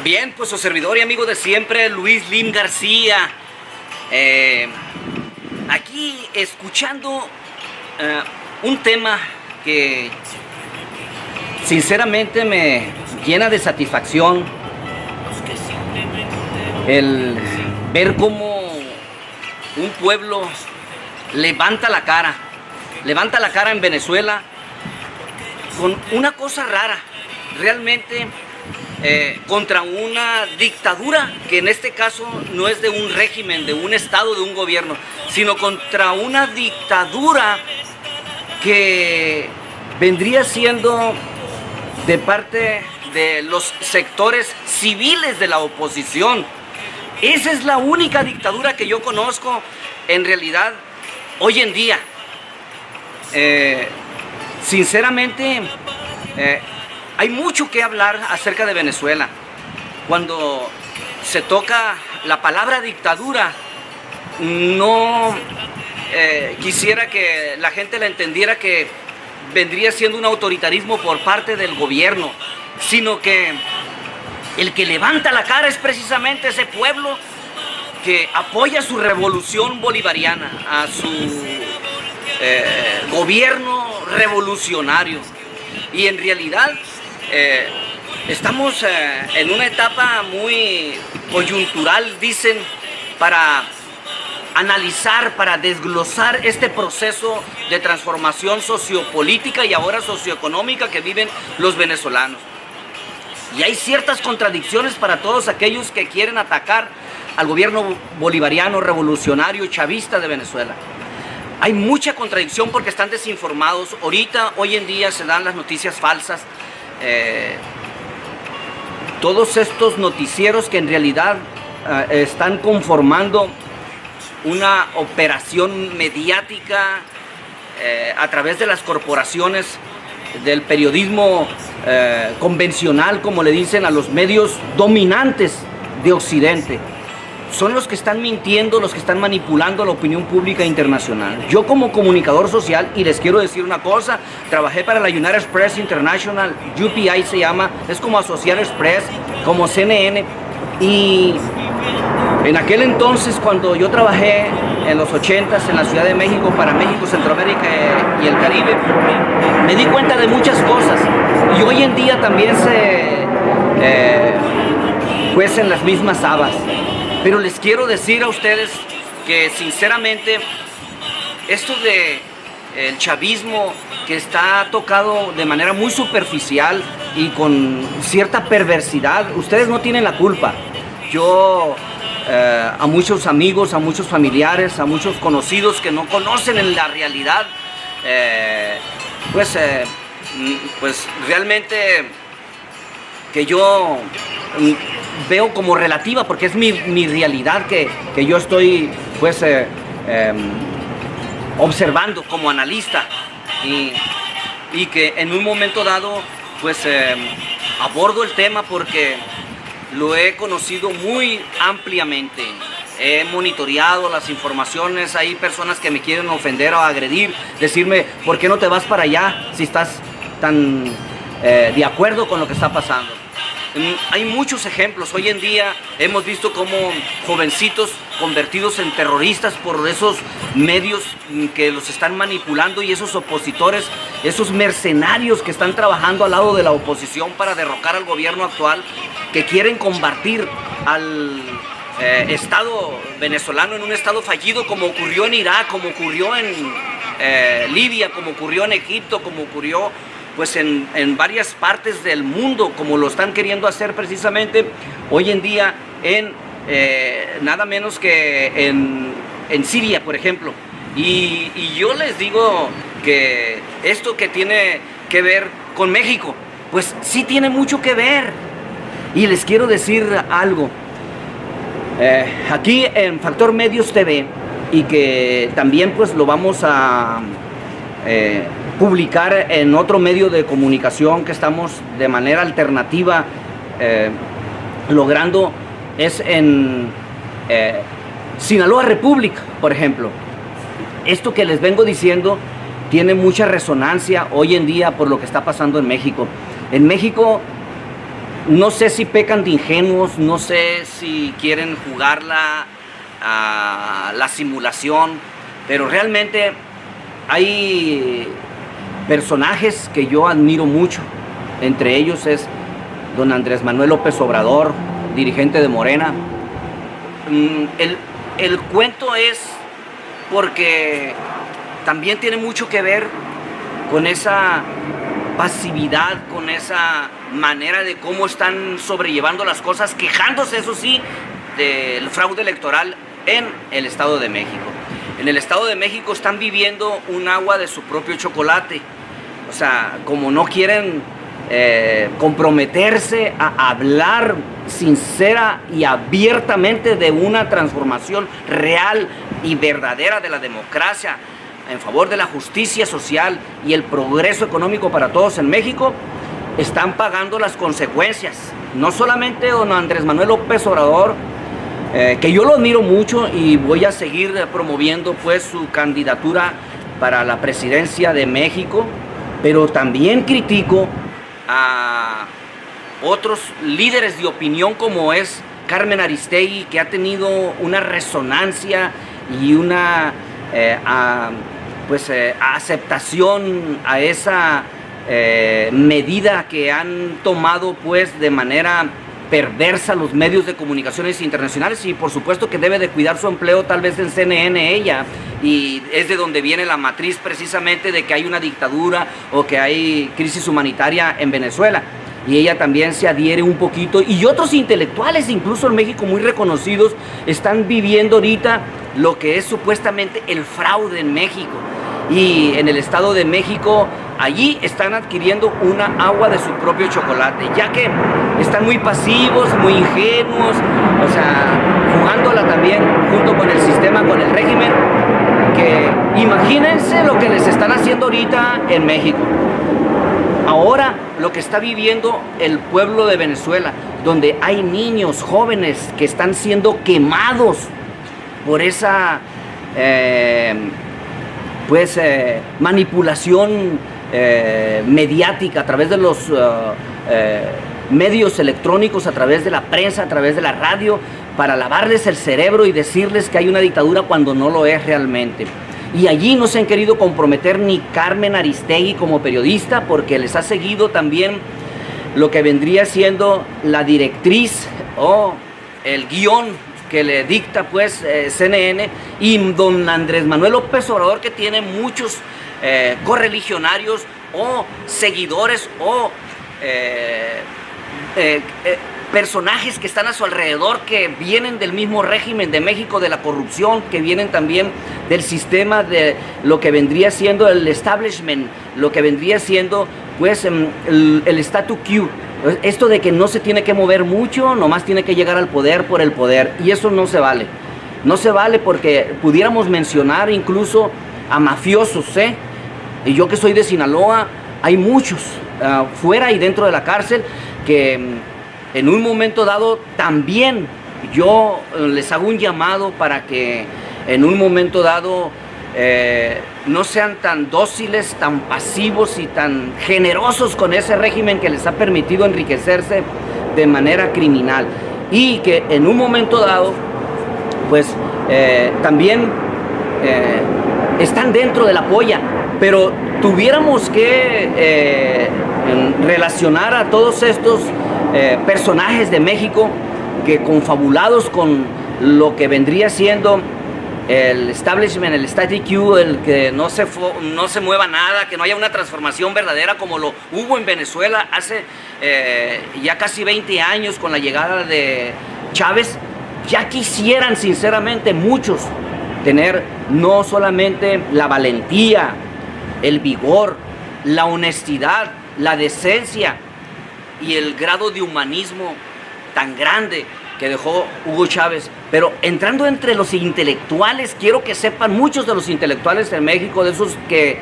Bien, pues su servidor y amigo de siempre, Luis Lim García. Aquí escuchando un tema que sinceramente me llena de satisfacción. El ver cómo un pueblo levanta la cara en Venezuela con una cosa rara, realmente contra una dictadura que en este caso no es de un régimen, de un estado, de un gobierno, sino contra una dictadura que vendría siendo de parte de los sectores civiles de la oposición. Esa es la única dictadura que yo conozco en realidad hoy en día. Sinceramente, hay mucho que hablar acerca de Venezuela. Cuando se toca la palabra dictadura, no quisiera que la gente la entendiera que vendría siendo un autoritarismo por parte del gobierno, sino que el que levanta la cara es precisamente ese pueblo que apoya su revolución bolivariana, a su gobierno revolucionario. Y en realidad estamos en una etapa muy coyuntural, dicen, para analizar, para desglosar este proceso de transformación sociopolítica y ahora socioeconómica que viven los venezolanos. Y hay ciertas contradicciones para todos aquellos que quieren atacar al gobierno bolivariano, revolucionario, chavista de Venezuela. Hay mucha contradicción porque están desinformados. Hoy en día se dan las noticias falsas. Todos estos noticieros que en realidad están conformando una operación mediática a través de las corporaciones, del periodismo convencional, como le dicen a los medios dominantes de Occidente. Son los que están mintiendo, los que están manipulando la opinión pública internacional. Yo como comunicador social, y les quiero decir una cosa, trabajé para la United Press International, UPI se llama, es como Associated Press, como CNN, y en aquel entonces cuando yo trabajé en los 80s en la Ciudad de México, para México, Centroamérica y el Caribe, me di cuenta de muchas cosas, y hoy en día también se cuecen las mismas habas. Pero les quiero decir a ustedes que sinceramente esto de el chavismo que está tocado de manera muy superficial y con cierta perversidad, ustedes no tienen la culpa. Yo a muchos amigos, a muchos familiares, a muchos conocidos que no conocen en la realidad, pues realmente que yo veo como relativa, porque es mi realidad que yo estoy pues observando como analista, y que en un momento dado pues abordo el tema porque lo he conocido muy ampliamente. He monitoreado las informaciones. Hay personas que me quieren ofender o agredir, decirme ¿por qué no te vas para allá si estás tan de acuerdo con lo que está pasando? Hay muchos ejemplos. Hoy en día hemos visto cómo jovencitos convertidos en terroristas por esos medios que los están manipulando, y esos opositores, esos mercenarios que están trabajando al lado de la oposición para derrocar al gobierno actual, que quieren convertir al Estado venezolano en un Estado fallido, como ocurrió en Irak, como ocurrió en Libia, como ocurrió en Egipto, como ocurrió pues en varias partes del mundo, como lo están queriendo hacer precisamente hoy en día en nada menos que en Siria, por ejemplo. Y yo les digo que esto que tiene que ver con México, pues sí tiene mucho que ver. Y les quiero decir algo. Aquí en Factor Medios TV, y que también pues lo vamos a publicar en otro medio de comunicación que estamos de manera alternativa logrando, es en Sinaloa República, por ejemplo. Esto que les vengo diciendo tiene mucha resonancia hoy en día por lo que está pasando en México. En México no sé si pecan de ingenuos, no sé si quieren jugarla a la simulación, pero realmente hay personajes que yo admiro mucho. Entre ellos es don Andrés Manuel López Obrador, dirigente de Morena. El cuento es porque también tiene mucho que ver con esa pasividad, con esa manera de cómo están sobrellevando las cosas, quejándose, eso sí, del fraude electoral en el Estado de México. En el Estado de México están viviendo un agua de su propio chocolate. O sea, como no quieren comprometerse a hablar sincera y abiertamente de una transformación real y verdadera de la democracia en favor de la justicia social y el progreso económico para todos en México, están pagando las consecuencias. No solamente don Andrés Manuel López Obrador, que yo lo admiro mucho y voy a seguir promoviendo pues su candidatura para la presidencia de México, pero también critico a otros líderes de opinión como es Carmen Aristegui, que ha tenido una resonancia y una aceptación a esa medida que han tomado pues de manera perversa los medios de comunicaciones internacionales, y por supuesto que debe de cuidar su empleo tal vez en CNN ella, y es de donde viene la matriz precisamente de que hay una dictadura o que hay crisis humanitaria en Venezuela, y ella también se adhiere un poquito, y otros intelectuales incluso en México muy reconocidos están viviendo ahorita lo que es supuestamente el fraude en México. Y en el Estado de México, allí están adquiriendo una agua de su propio chocolate, ya que están muy pasivos, muy ingenuos, o sea, jugándola también junto con el sistema, con el régimen, que imagínense lo que les están haciendo ahorita en México. Ahora lo que está viviendo el pueblo de Venezuela, donde hay niños, jóvenes que están siendo quemados por esa manipulación mediática a través de los medios electrónicos, a través de la prensa, a través de la radio, para lavarles el cerebro y decirles que hay una dictadura cuando no lo es realmente. Y allí no se han querido comprometer ni Carmen Aristegui como periodista, porque les ha seguido también lo que vendría siendo la directriz o el guión que le dicta pues CNN, y don Andrés Manuel López Obrador, que tiene muchos correligionarios o seguidores o personajes que están a su alrededor, que vienen del mismo régimen de México, de la corrupción, que vienen también del sistema de lo que vendría siendo el establishment, lo que vendría siendo pues el statu quo. Esto de que no se tiene que mover mucho, nomás tiene que llegar al poder por el poder, y eso no se vale. No se vale, porque pudiéramos mencionar incluso a mafiosos, y yo que soy de Sinaloa, hay muchos fuera y dentro de la cárcel que en un momento dado también yo les hago un llamado para que en un momento dado no sean tan dóciles, tan pasivos y tan generosos con ese régimen que les ha permitido enriquecerse de manera criminal, y que en un momento dado pues también están dentro de la polla, pero tuviéramos que relacionar a todos estos personajes de México que, confabulados con lo que vendría siendo el establishment, el statu quo, el que no se mueva nada, que no haya una transformación verdadera como lo hubo en Venezuela hace ya casi 20 años con la llegada de Chávez. Ya quisieran sinceramente muchos tener no solamente la valentía, el vigor, la honestidad, la decencia y el grado de humanismo tan grande que dejó Hugo Chávez, pero entrando entre los intelectuales, quiero que sepan, muchos de los intelectuales en México, de esos que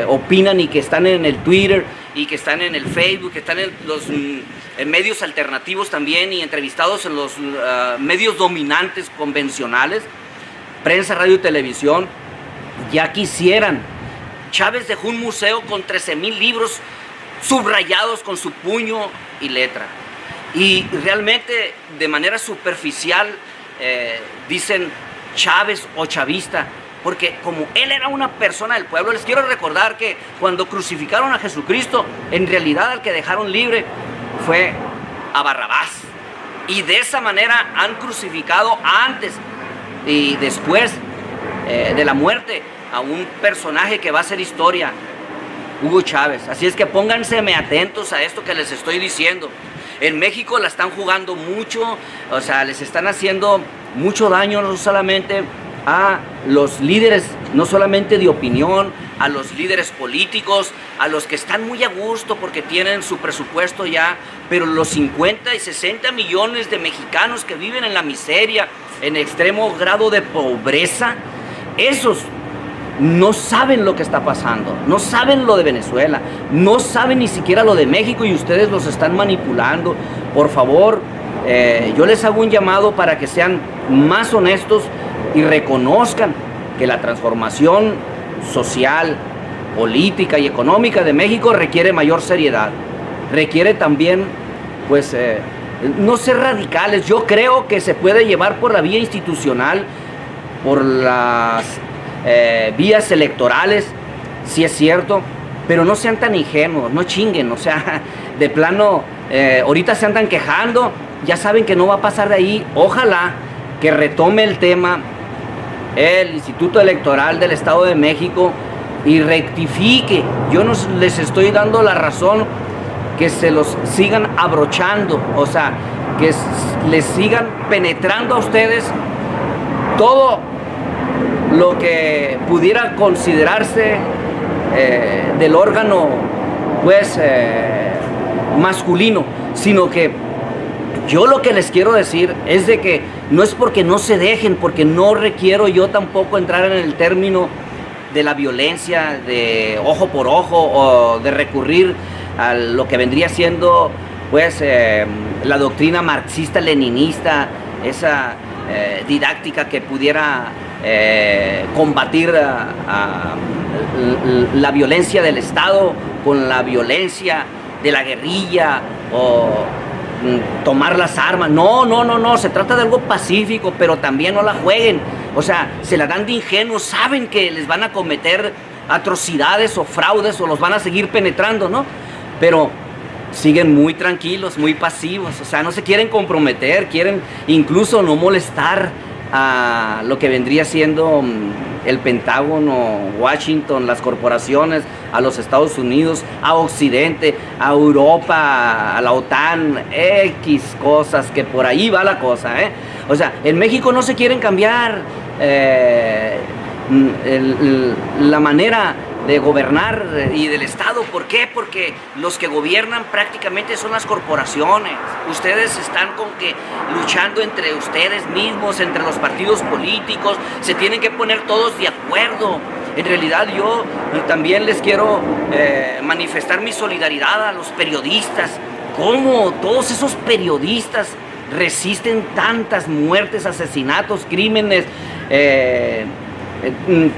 opinan y que están en el Twitter y que están en el Facebook, que están en los en medios alternativos también, y entrevistados en los medios dominantes convencionales, prensa, radio y televisión, ya quisieran. Chávez dejó un museo con 13,000 libros subrayados con su puño y letra. Y realmente de manera superficial dicen Chávez o chavista, porque como él era una persona del pueblo. Les quiero recordar que cuando crucificaron a Jesucristo, en realidad al que dejaron libre fue a Barrabás. Y de esa manera han crucificado antes y después de la muerte a un personaje que va a hacer historia, Hugo Chávez. Así es que pónganse atentos a esto que les estoy diciendo. En México la están jugando mucho, o sea, les están haciendo mucho daño, no solamente a los líderes, no solamente de opinión, a los líderes políticos, a los que están muy a gusto porque tienen su presupuesto ya, pero los 50 y 60 millones de mexicanos que viven en la miseria, en extremo grado de pobreza, esos no saben lo que está pasando, no saben lo de Venezuela, no saben ni siquiera lo de México y ustedes los están manipulando. Por favor, yo les hago un llamado para que sean más honestos y reconozcan que la transformación social, política y económica de México requiere mayor seriedad, requiere también, pues, no ser radicales. Yo creo que se puede llevar por la vía institucional, por las vías electorales, sí es cierto, pero no sean tan ingenuos, no chinguen, o sea, de plano, ahorita se andan quejando, ya saben que no va a pasar de ahí. Ojalá que retome el tema el Instituto Electoral del Estado de México y rectifique. Yo no les estoy dando la razón que se los sigan abrochando, o sea, que les sigan penetrando a ustedes todo lo que pudiera considerarse del órgano, pues, masculino, sino que yo lo que les quiero decir es de que no es porque no se dejen, porque no requiero yo tampoco entrar en el término de la violencia, de ojo por ojo, o de recurrir a lo que vendría siendo, pues, la doctrina marxista-leninista, esa didáctica que pudiera combatir la violencia del Estado con la violencia de la guerrilla o tomar las armas. No, se trata de algo pacífico, pero también no la jueguen. O sea, se la dan de ingenuos, saben que les van a cometer atrocidades o fraudes o los van a seguir penetrando, ¿no? Pero siguen muy tranquilos, muy pasivos, o sea, no se quieren comprometer, quieren incluso no molestar a lo que vendría siendo el Pentágono, Washington, las corporaciones, a los Estados Unidos, a Occidente, a Europa, a la OTAN, X cosas, que por ahí va la cosa, ¿eh? O sea, en México no se quieren cambiar la manera de gobernar y del Estado. ¿Por qué? Porque los que gobiernan prácticamente son las corporaciones. Ustedes están con que luchando entre ustedes mismos, entre los partidos políticos, se tienen que poner todos de acuerdo. En realidad yo también les quiero manifestar mi solidaridad a los periodistas. ¿Cómo todos esos periodistas resisten tantas muertes, asesinatos, crímenes,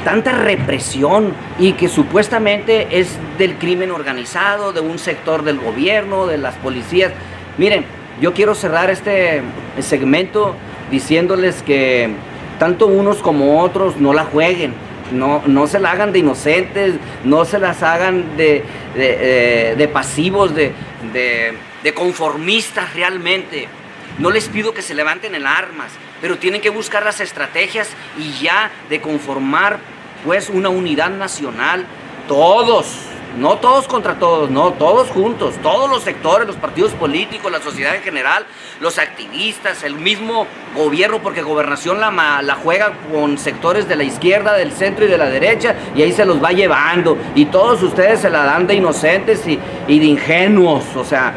tanta represión, y que supuestamente es del crimen organizado, de un sector del gobierno, de las policías? Miren, yo quiero cerrar este segmento diciéndoles que tanto unos como otros no la jueguen, no se la hagan de inocentes, no se las hagan de pasivos, de conformistas realmente. No les pido que se levanten en armas, pero tienen que buscar las estrategias y ya de conformar, pues, una unidad nacional. Todos, no todos contra todos, no, todos juntos, todos los sectores, los partidos políticos, la sociedad en general, los activistas, el mismo gobierno, porque gobernación la juega con sectores de la izquierda, del centro y de la derecha, y ahí se los va llevando, y todos ustedes se la dan de inocentes y de ingenuos. O sea,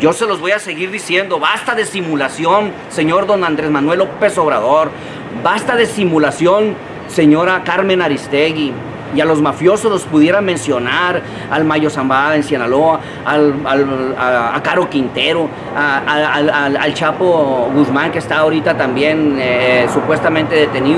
yo se los voy a seguir diciendo, basta de simulación, señor don Andrés Manuel López Obrador, basta de simulación, señora Carmen Aristegui, y a los mafiosos los pudiera mencionar, al Mayo Zambada en Sinaloa, a Caro Quintero, al Chapo Guzmán, que está ahorita también supuestamente detenido.